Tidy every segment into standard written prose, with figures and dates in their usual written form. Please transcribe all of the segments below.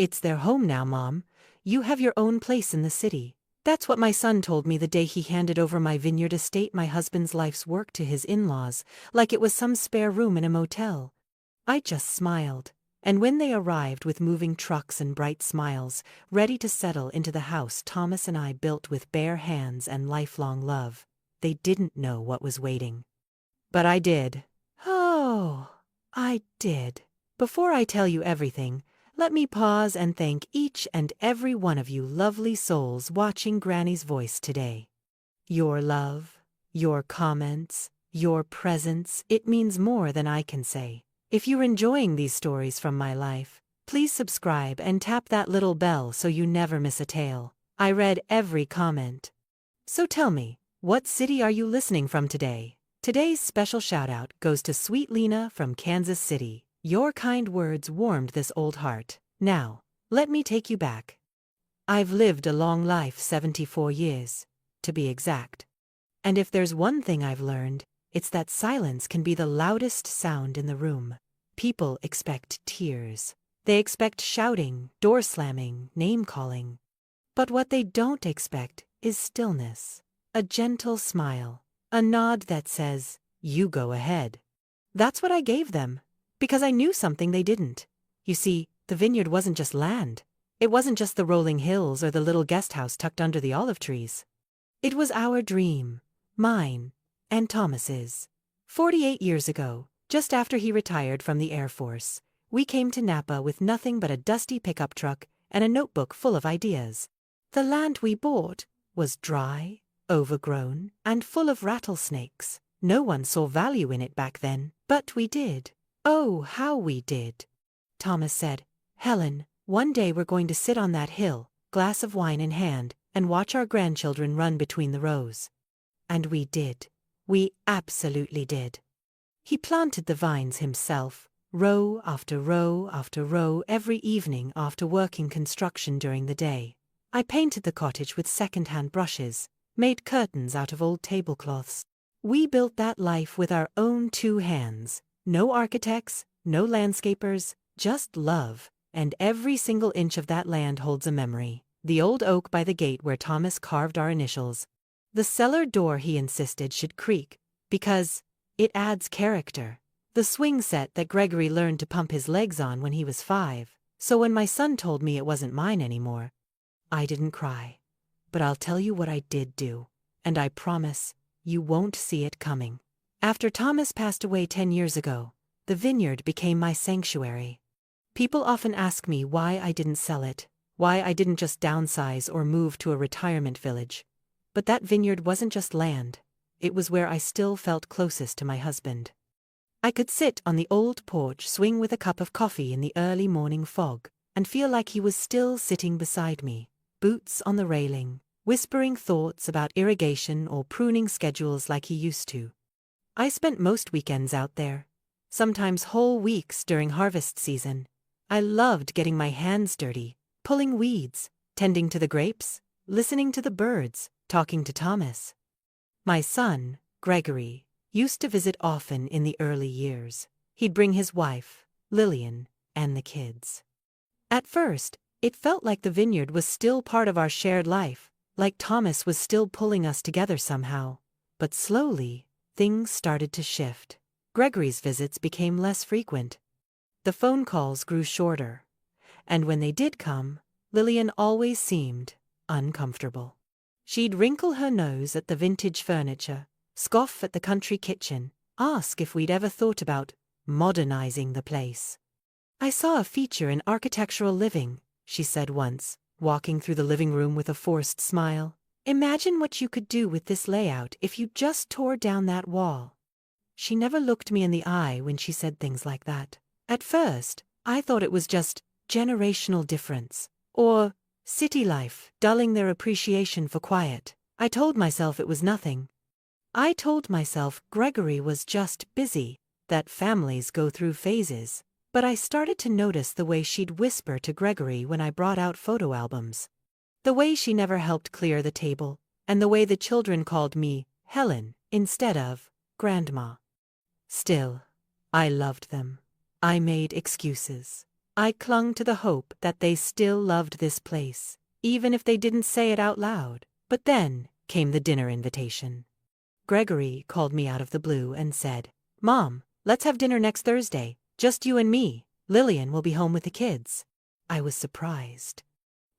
It's their home now, Mom. You have your own place in the city. That's what my son told me the day he handed over my Vineyard estate, my husband's life's work, to his in-laws, like it was some spare room in a motel. I just smiled. And when they arrived with moving trucks and bright smiles, ready to settle into the house Thomas and I built with bare hands and lifelong love, they didn't know what was waiting. But I did. Oh, I did. Before I tell you everything, let me pause and thank each and every one of you lovely souls watching Granny's Voice today. Your love, your comments, your presence, it means more than I can say. If you're enjoying these stories from my life, please subscribe and tap that little bell so you never miss a tale. I read every comment. So tell me, what city are you listening from today? Today's special shout-out goes to Sweet Lena from Kansas City. Your kind words warmed this old heart. Now, let me take you back. I've lived a long life, 74 years, to be exact. And if there's one thing I've learned, it's that silence can be the loudest sound in the room. People expect tears. They expect shouting, door slamming, name-calling. But what they don't expect is stillness. A gentle smile. A nod that says, "You go ahead." That's what I gave them. Because I knew something they didn't. You see, the vineyard wasn't just land. It wasn't just the rolling hills or the little guest house tucked under the olive trees. It was our dream. Mine. And Thomas's. 48 years ago, just after he retired from the Air Force, we came to Napa with nothing but a dusty pickup truck and a notebook full of ideas. The land we bought was dry, overgrown, and full of rattlesnakes. No one saw value in it back then, but we did. Oh, how we did. Thomas said, "Helen, one day we're going to sit on that hill, glass of wine in hand, and watch our grandchildren run between the rows." And we did. We absolutely did. He planted the vines himself, row after row after row, every evening after working construction during the day. I painted the cottage with second-hand brushes, made curtains out of old tablecloths. We built that life with our own 2 hands. No architects, no landscapers, just love, and every single inch of that land holds a memory. The old oak by the gate where Thomas carved our initials. The cellar door he insisted should creak, because it adds character. The swing set that Gregory learned to pump his legs on when he was 5, so when my son told me it wasn't mine anymore, I didn't cry. But I'll tell you what I did do, and I promise you won't see it coming. After Thomas passed away 10 years ago, the vineyard became my sanctuary. People often ask me why I didn't sell it, why I didn't just downsize or move to a retirement village. But that vineyard wasn't just land, it was where I still felt closest to my husband. I could sit on the old porch, swing with a cup of coffee in the early morning fog, and feel like he was still sitting beside me, boots on the railing, whispering thoughts about irrigation or pruning schedules like he used to. I spent most weekends out there, sometimes whole weeks during harvest season. I loved getting my hands dirty, pulling weeds, tending to the grapes, listening to the birds, talking to Thomas. My son, Gregory, used to visit often in the early years. He'd bring his wife, Lillian, and the kids. At first, it felt like the vineyard was still part of our shared life, like Thomas was still pulling us together somehow. But slowly, things started to shift. Gregory's visits became less frequent. The phone calls grew shorter. And when they did come, Lillian always seemed uncomfortable. She'd wrinkle her nose at the vintage furniture, scoff at the country kitchen, ask if we'd ever thought about modernizing the place. "I saw a feature in architectural living," she said once, walking through the living room with a forced smile. "Imagine what you could do with this layout if you just tore down that wall." She never looked me in the eye when she said things like that. At first, I thought it was just generational difference, or city life dulling their appreciation for quiet. I told myself it was nothing. I told myself Gregory was just busy, that families go through phases. But I started to notice the way she'd whisper to Gregory when I brought out photo albums. The way she never helped clear the table, and the way the children called me Helen instead of Grandma. Still, I loved them. I made excuses. I clung to the hope that they still loved this place, even if they didn't say it out loud. But then came the dinner invitation. Gregory called me out of the blue and said, "Mom, let's have dinner next Thursday, just you and me. Lillian will be home with the kids." I was surprised.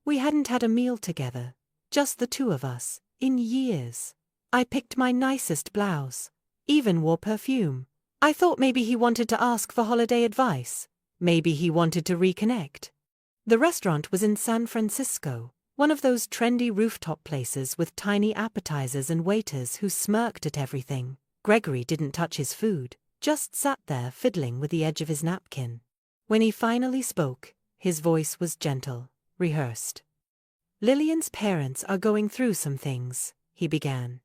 We hadn't had a meal together, just the two of us, in years. I picked my nicest blouse, even wore perfume. I thought maybe he wanted to ask for holiday advice. Maybe he wanted to reconnect. The restaurant was in San Francisco, one of those trendy rooftop places with tiny appetizers and waiters who smirked at everything. Gregory didn't touch his food, just sat there fiddling with the edge of his napkin. When he finally spoke, his voice was gentle, rehearsed. "Lillian's parents are going through some things," he began.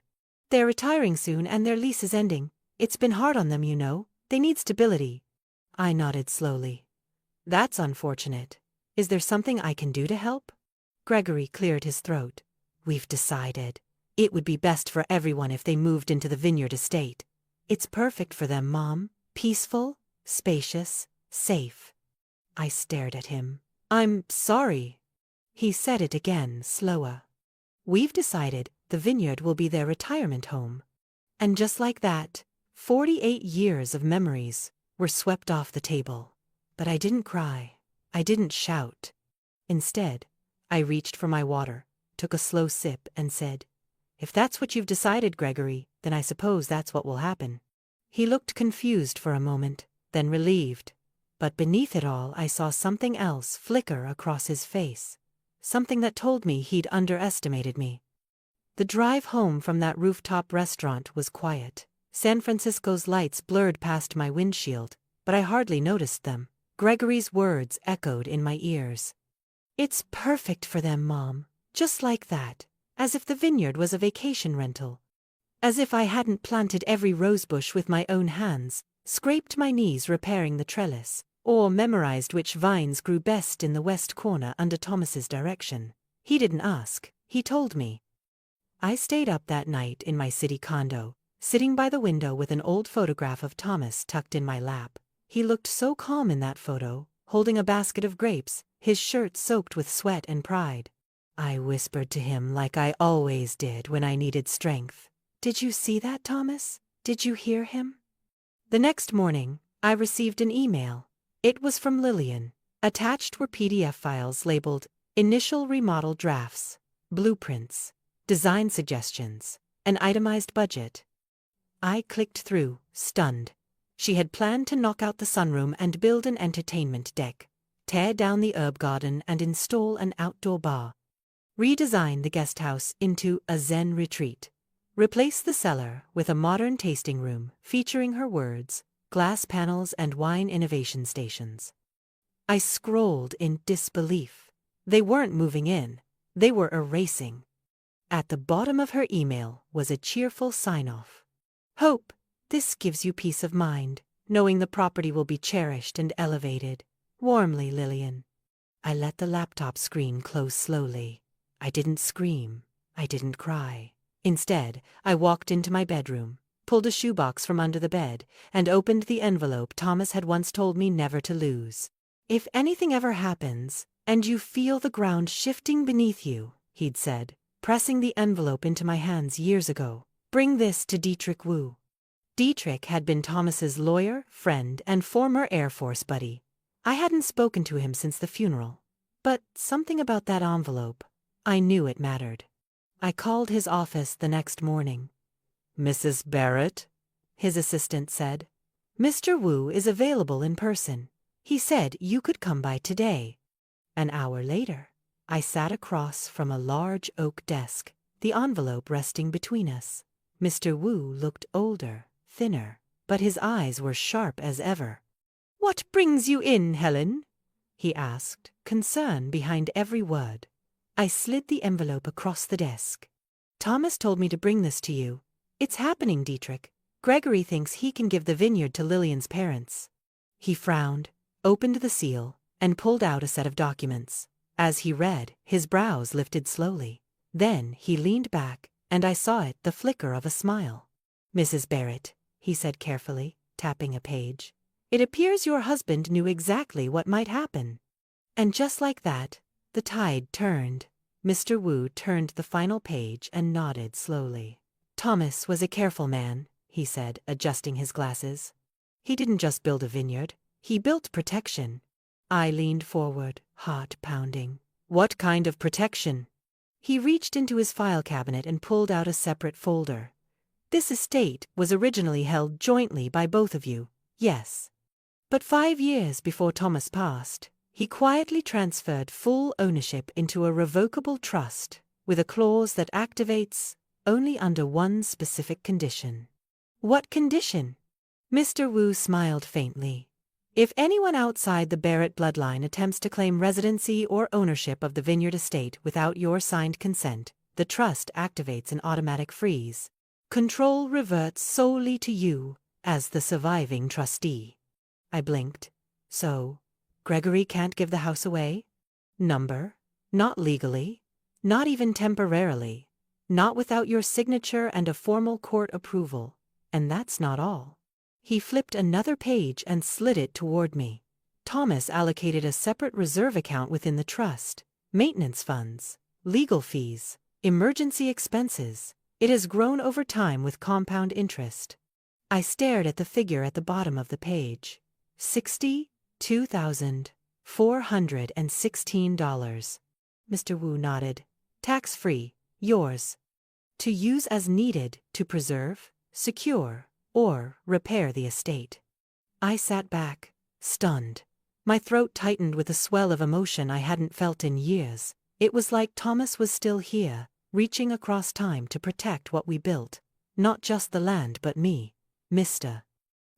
"They're retiring soon and their lease is ending. It's been hard on them, you know. They need stability." I nodded slowly. "That's unfortunate. Is there something I can do to help?" Gregory cleared his throat. "We've decided. It would be best for everyone if they moved into the Vineyard estate. It's perfect for them, Mom. Peaceful, spacious, safe." I stared at him. "I'm sorry." He said it again, slower. "We've decided the Vineyard will be their retirement home." And just like that, 48 years of memories were swept off the table. But I didn't cry. I didn't shout. Instead, I reached for my water, took a slow sip, and said, "If that's what you've decided, Gregory, then I suppose that's what will happen." He looked confused for a moment, then relieved. But beneath it all I saw something else flicker across his face. Something that told me he'd underestimated me. The drive home from that rooftop restaurant was quiet. San Francisco's lights blurred past my windshield, but I hardly noticed them. Gregory's words echoed in my ears. "It's perfect for them, Mom." Just like that, as if the Vineyard was a vacation rental. As if I hadn't planted every rosebush with my own hands, scraped my knees repairing the trellis, or memorized which vines grew best in the west corner under Thomas's direction. He didn't ask, he told me. I stayed up that night in my city condo, sitting by the window with an old photograph of Thomas tucked in my lap. He looked so calm in that photo, holding a basket of grapes, his shirt soaked with sweat and pride. I whispered to him like I always did when I needed strength. "Did you see that, Thomas? Did you hear him?" The next morning, I received an email. It was from Lillian. Attached were PDF files labeled Initial Remodel Drafts, Blueprints, Design Suggestions, an itemized budget. I clicked through, stunned. She had planned to knock out the sunroom and build an entertainment deck, tear down the herb garden and install an outdoor bar, redesign the guest house into a Zen retreat, replace the cellar with a modern tasting room featuring her words, glass panels and wine innovation stations. I scrolled in disbelief. They weren't moving in, they were erasing. At the bottom of her email was a cheerful sign-off. "Hope this gives you peace of mind, knowing the property will be cherished and elevated. Warmly, Lillian." I let the laptop screen close slowly. I didn't scream. I didn't cry. Instead, I walked into my bedroom, pulled a shoebox from under the bed, and opened the envelope Thomas had once told me never to lose. "If anything ever happens, and you feel the ground shifting beneath you," he'd said, pressing the envelope into my hands years ago, "bring this to Dietrich Wu." Dietrich had been Thomas's lawyer, friend, and former Air Force buddy. I hadn't spoken to him since the funeral. But something about that envelope, I knew it mattered. I called his office the next morning. "Mrs. Barrett?" his assistant said. "Mr. Wu is available in person. He said you could come by today." An hour later, I sat across from a large oak desk, the envelope resting between us. Mr. Wu looked older, thinner, but his eyes were sharp as ever. "What brings you in, Helen?" he asked, concern behind every word. I slid the envelope across the desk. "Thomas told me to bring this to you. It's happening, Dietrich. Gregory thinks he can give the Vineyard to Lillian's parents." He frowned, opened the seal, and pulled out a set of documents. As he read, his brows lifted slowly. Then he leaned back, and I saw it, the flicker of a smile. "Mrs. Barrett," he said carefully, tapping a page, "it appears your husband knew exactly what might happen. And just like that, the tide turned. Mr. Wu turned the final page and nodded slowly. Thomas was a careful man, he said, adjusting his glasses. He didn't just build a vineyard, he built protection. I leaned forward, heart pounding. What kind of protection? He reached into his file cabinet and pulled out a separate folder. This estate was originally held jointly by both of you, yes. But 5 years before Thomas passed, he quietly transferred full ownership into a revocable trust, with a clause that activates only under one specific condition. What condition? Mr. Wu smiled faintly. If anyone outside the Barrett bloodline attempts to claim residency or ownership of the Vineyard estate without your signed consent, the trust activates an automatic freeze. Control reverts solely to you, as the surviving trustee. I blinked. So, Gregory can't give the house away? Number? Not legally. Not even temporarily. Not without your signature and a formal court approval. And that's not all. He flipped another page and slid it toward me. Thomas allocated a separate reserve account within the trust. Maintenance funds, legal fees, emergency expenses. It has grown over time with compound interest. I stared at the figure at the bottom of the page. $62,416. Mr. Wu nodded. Tax-free, yours. To use as needed to preserve, secure, or repair the estate. I sat back, stunned. My throat tightened with a swell of emotion I hadn't felt in years. It was like Thomas was still here, reaching across time to protect what we built. Not just the land but me, Mr.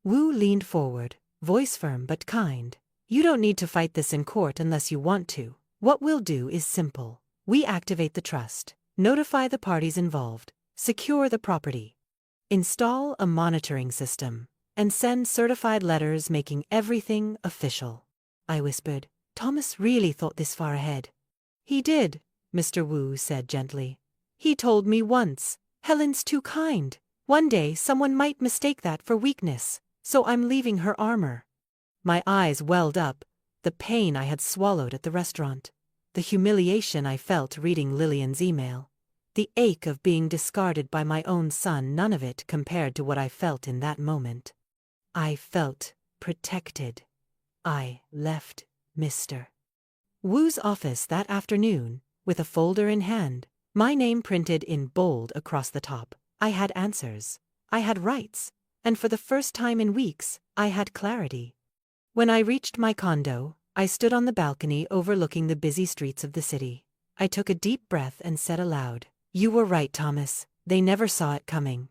Wu leaned forward, voice firm but kind. You don't need to fight this in court unless you want to. What we'll do is simple. We activate the trust, notify the parties involved, secure the property, install a monitoring system, and send certified letters making everything official. I whispered. Thomas really thought this far ahead. He did, Mr. Wu said gently. He told me once, Helen's too kind. One day someone might mistake that for weakness, so I'm leaving her armor. My eyes welled up, the pain I had swallowed at the restaurant, the humiliation I felt reading Lillian's email, the ache of being discarded by my own son, none of it compared to what I felt in that moment. I felt protected. I left Mr. Wu's office that afternoon, with a folder in hand, my name printed in bold across the top. I had answers. I had rights. And for the first time in weeks, I had clarity. When I reached my condo, I stood on the balcony overlooking the busy streets of the city. I took a deep breath and said aloud, You were right, Thomas. They never saw it coming.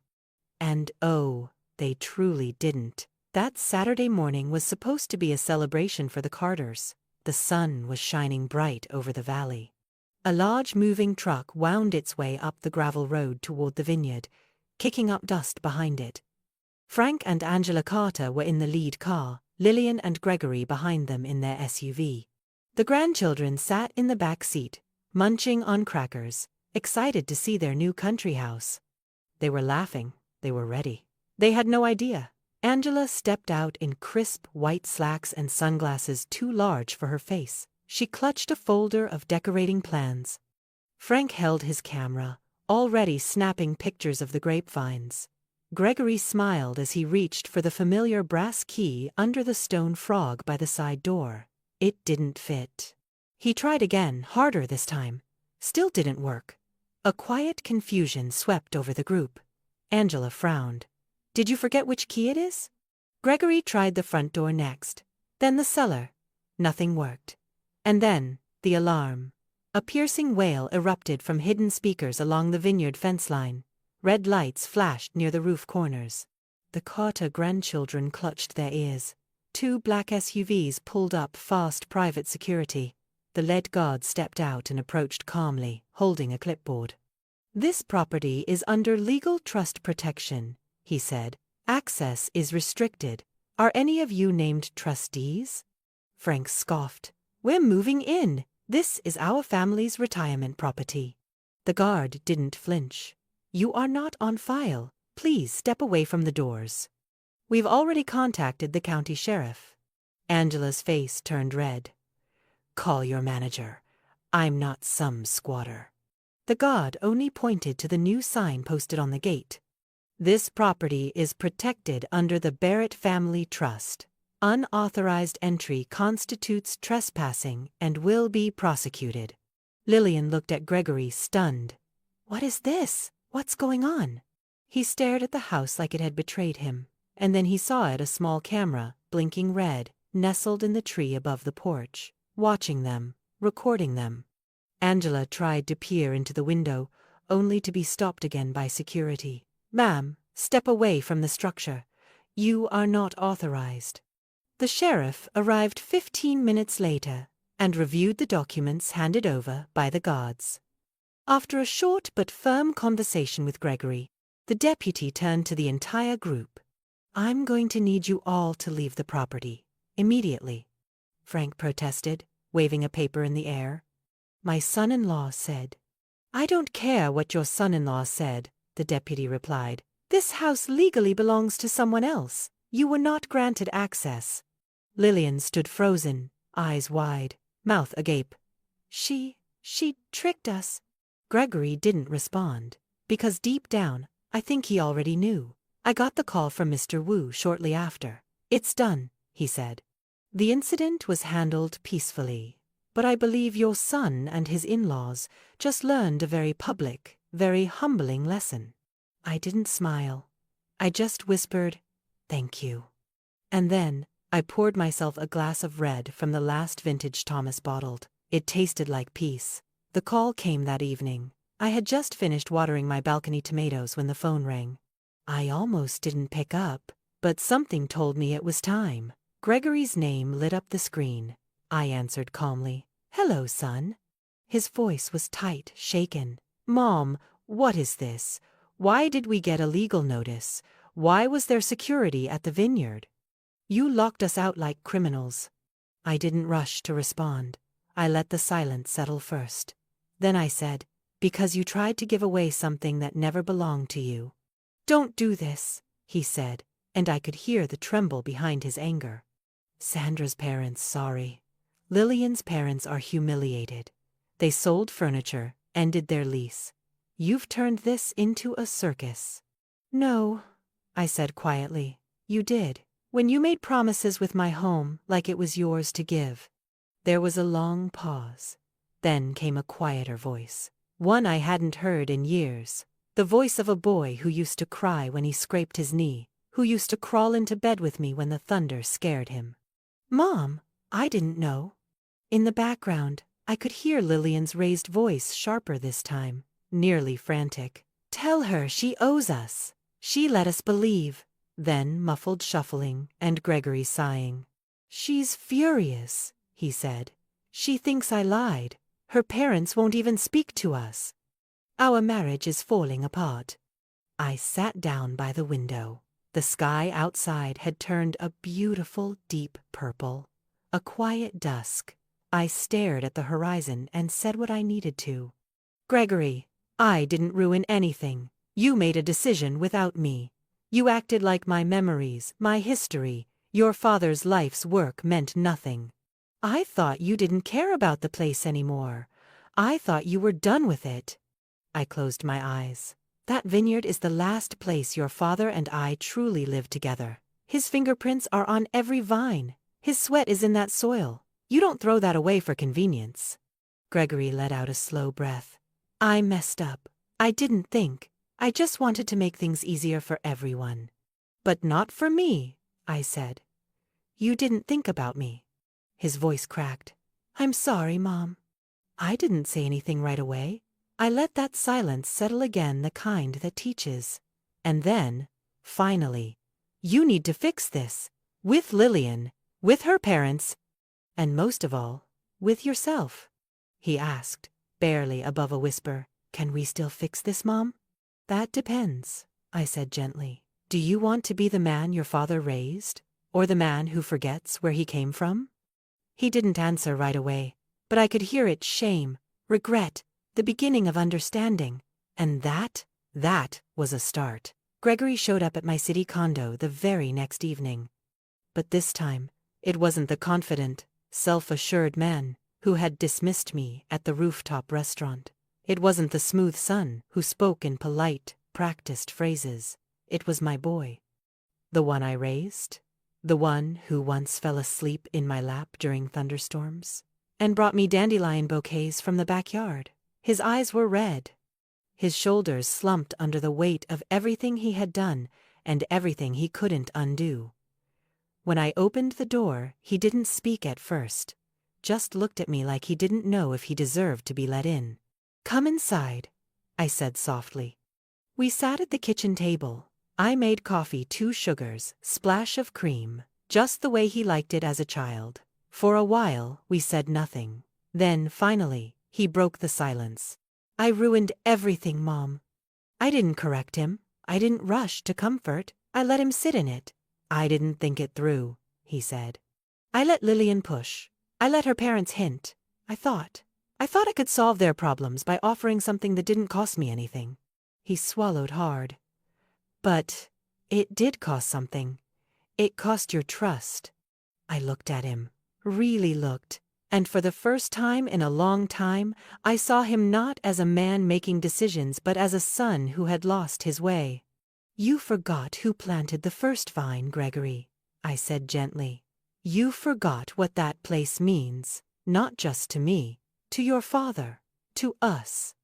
And oh, they truly didn't. That Saturday morning was supposed to be a celebration for the Carters. The sun was shining bright over the valley. A large moving truck wound its way up the gravel road toward the vineyard, kicking up dust behind it. Frank and Angela Carter were in the lead car, Lillian and Gregory behind them in their SUV. The grandchildren sat in the back seat, munching on crackers, excited to see their new country house. They were laughing, they were ready. They had no idea. Angela stepped out in crisp white slacks and sunglasses too large for her face. She clutched a folder of decorating plans. Frank held his camera, already snapping pictures of the grapevines. Gregory smiled as he reached for the familiar brass key under the stone frog by the side door. It didn't fit. He tried again, harder this time. Still didn't work. A quiet confusion swept over the group. Angela frowned. Did you forget which key it is? Gregory tried the front door next. Then the cellar. Nothing worked. And then, the alarm. A piercing wail erupted from hidden speakers along the vineyard fence line. Red lights flashed near the roof corners. The Carter grandchildren clutched their ears. 2 black SUVs pulled up fast private security. The lead guard stepped out and approached calmly, holding a clipboard. This property is under legal trust protection, he said. Access is restricted. Are any of you named trustees? Frank scoffed. We're moving in. This is our family's retirement property. The guard didn't flinch. You are not on file. Please step away from the doors. We've already contacted the county sheriff. Angela's face turned red. Call your manager. I'm not some squatter." The guard only pointed to the new sign posted on the gate. "This property is protected under the Barrett Family Trust. Unauthorized entry constitutes trespassing and will be prosecuted." Lillian looked at Gregory, stunned. "What is this? What's going on?" He stared at the house like it had betrayed him, and then he saw it, a small camera, blinking red, nestled in the tree above the porch, watching them, recording them. Angela tried to peer into the window, only to be stopped again by security. "Ma'am, step away from the structure. You are not authorized." The sheriff arrived 15 minutes later and reviewed the documents handed over by the guards. After a short but firm conversation with Gregory, the deputy turned to the entire group. "I'm going to need you all to leave the property, immediately," Frank protested, waving a paper in the air. "My son-in-law said." "I don't care what your son-in-law said," the deputy replied. "This house legally belongs to someone else. You were not granted access." Lillian stood frozen, eyes wide, mouth agape. She tricked us." Gregory didn't respond, because deep down, I think he already knew. "I got the call from Mr. Wu shortly after. It's done," he said. "The incident was handled peacefully, but I believe your son and his in-laws just learned a very public, very humbling lesson." I didn't smile. I just whispered, "Thank you." And then I poured myself a glass of red from the last vintage Thomas bottled. It tasted like peace. The call came that evening. I had just finished watering my balcony tomatoes when the phone rang. I almost didn't pick up, but something told me it was time. Gregory's name lit up the screen. I answered calmly. "Hello, son." His voice was tight, shaken. "Mom, what is this? Why did we get a legal notice? Why was there security at the Vineyard? You locked us out like criminals." I didn't rush to respond. I let the silence settle first. Then I said, "Because you tried to give away something that never belonged to you." "Don't do this," he said, and I could hear the tremble behind his anger. "Sandra's parents sorry. Lillian's parents are humiliated. They sold furniture, ended their lease. You've turned this into a circus." "No," I said quietly. "You did. When you made promises with my home like it was yours to give." There was a long pause. Then came a quieter voice. One I hadn't heard in years. The voice of a boy who used to cry when he scraped his knee, who used to crawl into bed with me when the thunder scared him. "Mom, I didn't know." In the background, I could hear Lillian's raised voice, sharper this time, nearly frantic. "Tell her she owes us. She let us believe." Then muffled shuffling and Gregory sighing. "She's furious," he said. "She thinks I lied. Her parents won't even speak to us. Our marriage is falling apart." I sat down by the window. The sky outside had turned a beautiful deep purple, a quiet dusk. I stared at the horizon and said what I needed to. "Gregory, I didn't ruin anything. You made a decision without me. You acted like my memories, my history, your father's life's work meant nothing. I thought you didn't care about the place anymore. I thought you were done with it." I closed my eyes. "That vineyard is the last place your father and I truly lived together. His fingerprints are on every vine. His sweat is in that soil. You don't throw that away for convenience." Gregory let out a slow breath. "I messed up. I didn't think. I just wanted to make things easier for everyone." "But not for me," I said. "You didn't think about me." His voice cracked. "I'm sorry, Mom." I didn't say anything right away. I let that silence settle again, the kind that teaches. And then, finally, "You need to fix this. With Lillian, with her parents, and most of all, with yourself." He asked, barely above a whisper, "Can we still fix this, Mom?" "That depends," I said gently. "Do you want to be the man your father raised, or the man who forgets where he came from?" He didn't answer right away, but I could hear it: shame, regret, the beginning of understanding. And that was a start. Gregory showed up at my city condo the very next evening. But this time, it wasn't the confident, self-assured man. who had dismissed me at the rooftop restaurant. It wasn't the smooth son who spoke in polite, practiced phrases. It was my boy. The one I raised. The one who once fell asleep in my lap during thunderstorms and brought me dandelion bouquets from the backyard. His eyes were red. His shoulders slumped under the weight of everything he had done and everything he couldn't undo. When I opened the door, he didn't speak at first, just looked at me like he didn't know if he deserved to be let in. "Come inside," I said softly. We sat at the kitchen table. I made coffee, 2 sugars, splash of cream, just the way he liked it as a child. For a while, we said nothing. Then, finally, he broke the silence. "I ruined everything, Mom." I didn't correct him. I didn't rush to comfort. I let him sit in it. "I didn't think it through," he said. "I let Lillian push. I let her parents hint. I thought I could solve their problems by offering something that didn't cost me anything." He swallowed hard. "But it did cost something. It cost your trust." I looked at him, really looked, and for the first time in a long time, I saw him not as a man making decisions but as a son who had lost his way. "You forgot who planted the first vine, Gregory," I said gently. "You forgot what that place means, not just to me, to your father, to us."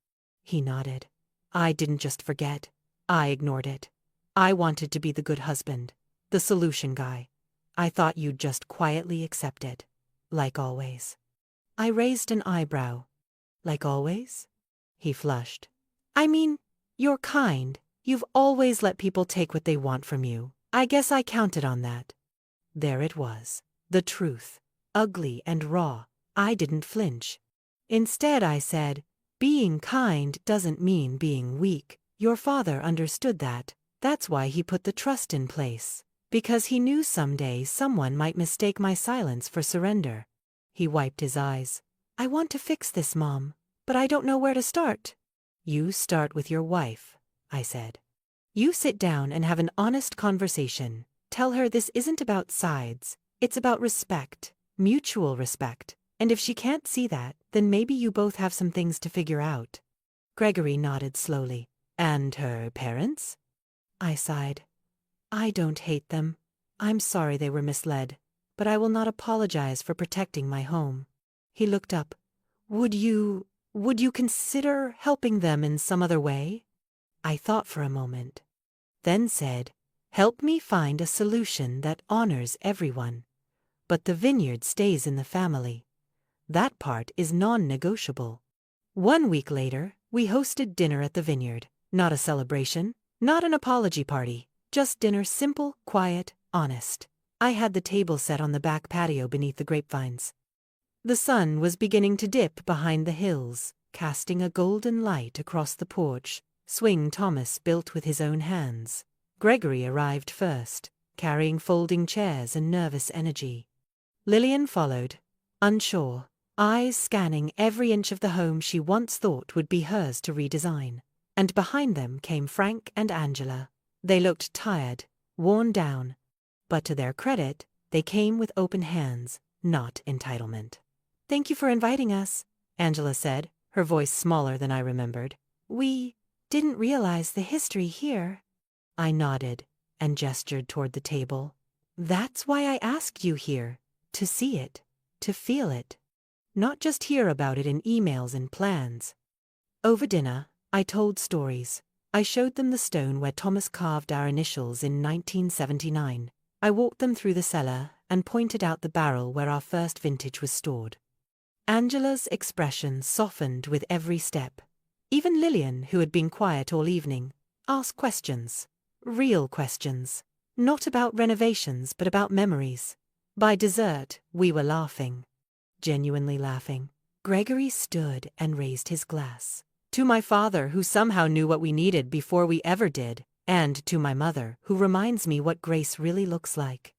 He nodded. "I didn't just forget. I ignored it. I wanted to be the good husband, the solution guy. I thought you'd just quietly accept it, like always." I raised an eyebrow. "Like always?" He flushed. "I mean, you're kind. You've always let people take what they want from you. I guess I counted on that." There it was, the truth, ugly and raw. I didn't flinch. Instead, I said, "Being kind doesn't mean being weak. Your father understood that. That's why he put the trust in place. Because he knew someday someone might mistake my silence for surrender." He wiped his eyes. "I want to fix this, Mom, but I don't know where to start." "You start with your wife," I said. "You sit down and have an honest conversation. Tell her this isn't about sides. It's about respect, mutual respect. And if she can't see that, then maybe you both have some things to figure out." Gregory nodded slowly. "And her parents?" I sighed. "I don't hate them. I'm sorry they were misled, but I will not apologize for protecting my home." He looked up. Would you consider helping them in some other way?" I thought for a moment, then said, "Help me find a solution that honors everyone. But the vineyard stays in the family. That part is non-negotiable." 1 week later, we hosted dinner at the vineyard. Not a celebration, not an apology party, just dinner, simple, quiet, honest. I had the table set on the back patio beneath the grapevines. The sun was beginning to dip behind the hills, casting a golden light across the porch. Swing Thomas built with his own hands. Gregory arrived first, carrying folding chairs and nervous energy. Lillian followed, unsure, eyes scanning every inch of the home she once thought would be hers to redesign. And behind them came Frank and Angela. They looked tired, worn down. But to their credit, they came with open hands, not entitlement. "Thank you for inviting us," Angela said, her voice smaller than I remembered. "We didn't realize the history here." I nodded and gestured toward the table. "That's why I asked you here, to see it, to feel it. Not just hear about it in emails and plans." Over dinner, I told stories. I showed them the stone where Thomas carved our initials in 1979. I walked them through the cellar and pointed out the barrel where our first vintage was stored. Angela's expression softened with every step. Even Lillian, who had been quiet all evening, asked questions. Real questions. Not about renovations, but about memories. By dessert, we were laughing. Genuinely laughing. Gregory stood and raised his glass. "To my father, who somehow knew what we needed before we ever did, and to my mother, who reminds me what grace really looks like."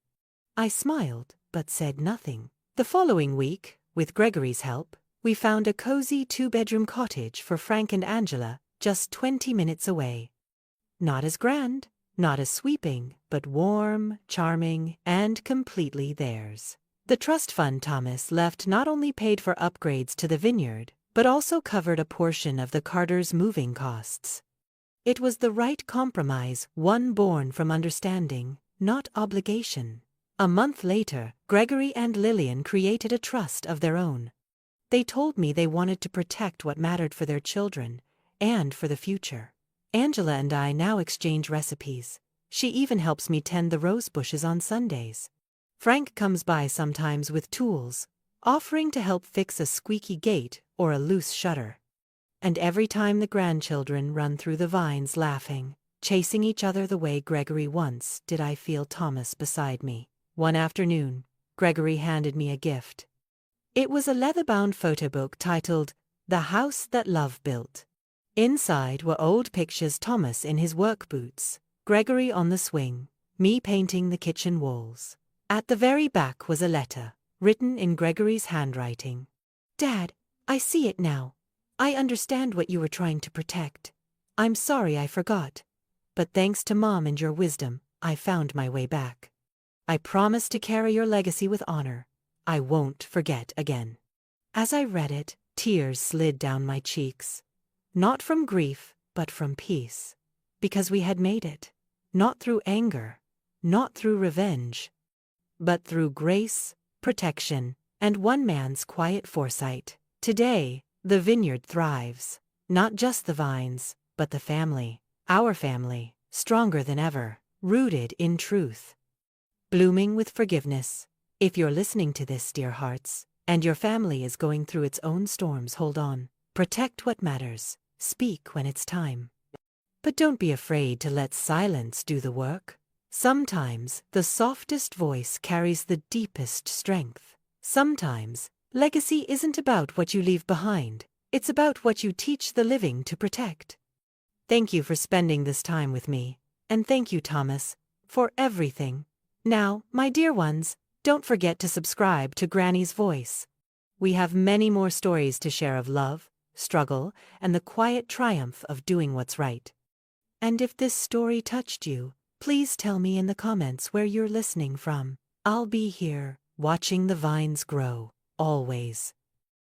I smiled, but said nothing. The following week, with Gregory's help, we found a cozy 2-bedroom cottage for Frank and Angela, just 20 minutes away. Not as grand, not as sweeping, but warm, charming, and completely theirs. The trust fund Thomas left not only paid for upgrades to the vineyard, but also covered a portion of the Carters' moving costs. It was the right compromise, one born from understanding, not obligation. A month later, Gregory and Lillian created a trust of their own. They told me they wanted to protect what mattered for their children, and for the future. Angela and I now exchange recipes. She even helps me tend the rose bushes on Sundays. Frank comes by sometimes with tools, offering to help fix a squeaky gate or a loose shutter. And every time the grandchildren run through the vines laughing, chasing each other the way Gregory once did, I feel Thomas beside me. One afternoon, Gregory handed me a gift. It was a leather-bound photo book titled, "The House That Love Built." Inside were old pictures: Thomas in his work boots, Gregory on the swing, me painting the kitchen walls. At the very back was a letter, written in Gregory's handwriting. "Dad, I see it now. I understand what you were trying to protect. I'm sorry I forgot. But thanks to Mom and your wisdom, I found my way back. I promise to carry your legacy with honor. I won't forget again." As I read it, tears slid down my cheeks. Not from grief, but from peace. Because we had made it. Not through anger, not through revenge, but through grace, protection, and one man's quiet foresight. Today, the vineyard thrives. Not just the vines, but the family. Our family, stronger than ever, rooted in truth. Blooming with forgiveness. If you're listening to this, dear hearts, and your family is going through its own storms, hold on. Protect what matters. Speak when it's time. But don't be afraid to let silence do the work. Sometimes, the softest voice carries the deepest strength. Sometimes, legacy isn't about what you leave behind. It's about what you teach the living to protect. Thank you for spending this time with me. And thank you, Thomas, for everything. Now, my dear ones, don't forget to subscribe to Granny's Voice. We have many more stories to share of love, struggle, and the quiet triumph of doing what's right. And if this story touched you, please tell me in the comments where you're listening from. I'll be here, watching the vines grow, always.